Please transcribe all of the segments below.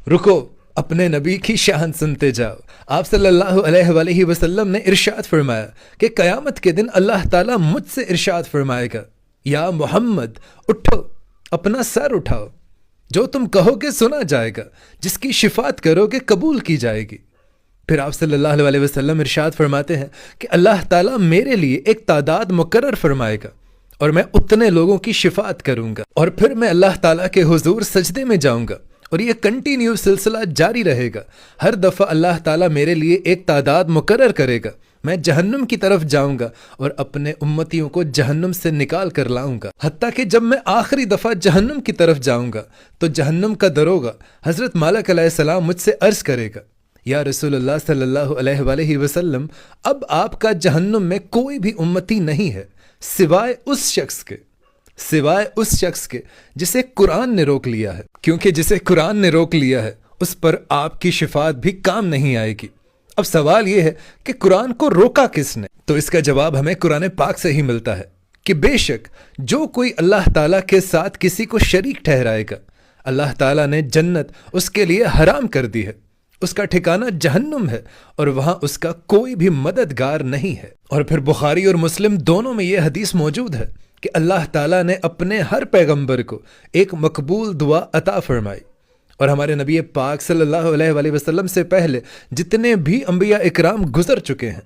رکو، اپنے نبی کی شان سنتے جاؤ۔ آپ صلی اللہ علیہ وآلہ وسلم نے ارشاد فرمایا کہ قیامت کے دن اللہ تعالیٰ مجھ سے ارشاد فرمائے گا، یا محمد اٹھو، اپنا سر اٹھاؤ، جو تم کہو گے سنا جائے گا، جس کی شفاعت کرو گے قبول کی جائے گی۔ پھر آپ صلی اللہ علیہ وسلم ارشاد فرماتے ہیں کہ اللہ تعالیٰ میرے لیے ایک تعداد مقرر فرمائے گا اور میں اتنے لوگوں کی شفاعت کروں گا، اور پھر میں اللہ تعالیٰ کے حضور سجدے میں جاؤں گا، اور یہ کنٹینیو سلسلہ جاری رہے گا۔ ہر دفعہ اللہ تعالیٰ میرے لیے ایک تعداد مقرر کرے گا، میں جہنم کی طرف جاؤں گا اور اپنے امتیوں کو جہنم سے نکال کر لاؤں گا، حتیٰ کہ جب میں آخری دفعہ جہنم کی طرف جاؤں گا تو جہنم کا دروغہ حضرت مالک علیہ السلام مجھ سے عرض کرے گا، یا رسول اللہ صلی اللہ علیہ وآلہ وسلم، اب آپ کا جہنم میں کوئی بھی امتی نہیں ہے سوائے اس شخص کے جسے قرآن نے روک لیا ہے، کیونکہ جسے قرآن نے روک لیا ہے اس پر آپ کی شفاعت بھی کام نہیں آئے گی۔ اب سوال یہ ہے کہ قرآن کو روکا کس نے؟ تو اس کا جواب ہمیں قرآن پاک سے ہی ملتا ہے کہ بے شک جو کوئی اللہ تعالیٰ کے ساتھ کسی کو شریک ٹھہرائے گا، اللہ تعالیٰ نے جنت اس کے لیے حرام کر دی ہے، اس کا ٹھکانہ جہنم ہے اور وہاں اس کا کوئی بھی مددگار نہیں ہے۔ اور پھر بخاری اور مسلم دونوں میں یہ حدیث موجود ہے کہ اللہ تعالیٰ نے اپنے ہر پیغمبر کو ایک مقبول دعا عطا فرمائی، اور ہمارے نبی پاک صلی اللہ علیہ وآلہ وسلم سے پہلے جتنے بھی انبیاء اکرام گزر چکے ہیں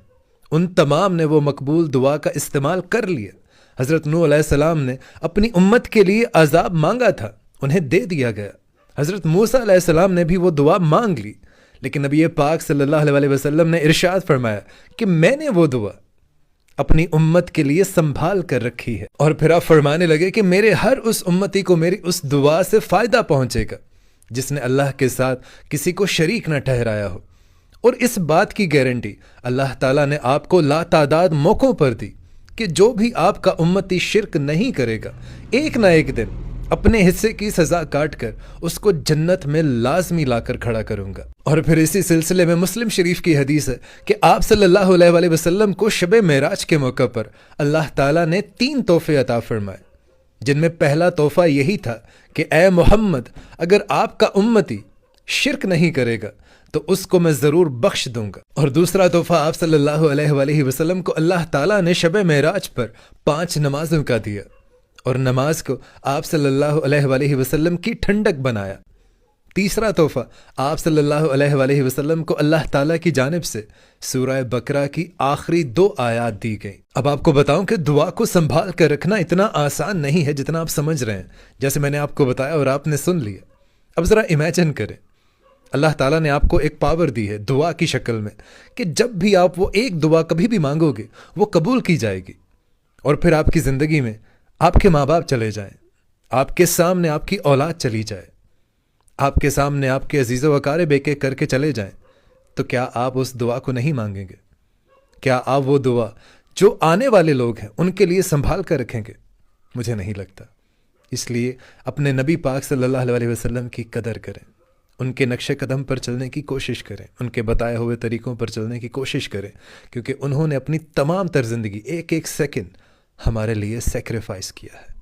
ان تمام نے وہ مقبول دعا کا استعمال کر لیا۔ حضرت نوح علیہ السلام نے اپنی امت کے لیے عذاب مانگا تھا، انہیں دے دیا گیا۔ حضرت موسیٰ علیہ السلام نے بھی وہ دعا مانگ لی، لیکن نبی پاک صلی اللہ علیہ وآلہ وسلم نے ارشاد فرمایا کہ میں نے وہ دعا اپنی امت کے لیے سنبھال کر رکھی ہے، اور پھر آپ فرمانے لگے کہ میرے ہر اس امتی کو میری اس دعا سے فائدہ پہنچے گا جس نے اللہ کے ساتھ کسی کو شریک نہ ٹھہرایا ہو۔ اور اس بات کی گارنٹی اللہ تعالیٰ نے آپ کو لا تعداد موقعوں پر دی کہ جو بھی آپ کا امتی شرک نہیں کرے گا، ایک نہ ایک دن اپنے حصے کی سزا کاٹ کر اس کو جنت میں لازمی لا کر کھڑا کروں گا۔ اور پھر اسی سلسلے میں مسلم شریف کی حدیث ہے کہ آپ صلی اللہ علیہ وآلہ وسلم کو شب معراج کے موقع پر اللہ تعالیٰ نے 3 تحفے عطا فرمائے، جن میں پہلا تحفہ یہی تھا کہ اے محمد، اگر آپ کا امتی شرک نہیں کرے گا تو اس کو میں ضرور بخش دوں گا۔ اور دوسرا تحفہ آپ صلی اللہ علیہ وآلہ وسلم کو اللہ تعالیٰ نے شب معراج پر 5 نمازوں کا دیا، اور نماز کو آپ صلی اللہ علیہ وآلہ وسلم کی ٹھنڈک بنایا۔ تیسرا تحفہ آپ صلی اللہ علیہ وآلہ وسلم کو اللہ تعالیٰ کی جانب سے سورہ بقرہ کی آخری 2 آیات دی گئیں۔ اب آپ کو بتاؤں کہ دعا کو سنبھال کر رکھنا اتنا آسان نہیں ہے جتنا آپ سمجھ رہے ہیں، جیسے میں نے آپ کو بتایا اور آپ نے سن لیا۔ اب ذرا امیجن کریں، اللہ تعالیٰ نے آپ کو ایک پاور دی ہے دعا کی شکل میں کہ جب بھی آپ وہ ایک دعا کبھی بھی مانگو گے وہ قبول کی جائے گی، اور پھر آپ کی زندگی میں آپ کے ماں باپ چلے جائیں، آپ کے سامنے آپ کی اولاد چلی جائے، آپ کے سامنے آپ کے عزیز و اقارب ایک ایک کر کے چلے جائیں، تو کیا آپ اس دعا کو نہیں مانگیں گے؟ کیا آپ وہ دعا جو آنے والے لوگ ہیں ان کے لیے سنبھال کر رکھیں گے؟ مجھے نہیں لگتا۔ اس لیے اپنے نبی پاک صلی اللہ علیہ وسلم کی قدر کریں، ان کے نقش قدم پر چلنے کی کوشش کریں، ان کے بتائے ہوئے طریقوں پر چلنے کی کوشش کریں، کیونکہ انہوں نے اپنی تمام تر زندگی ایک ایک سیکنڈ ہمارے لیے سیکریفائس کیا ہے۔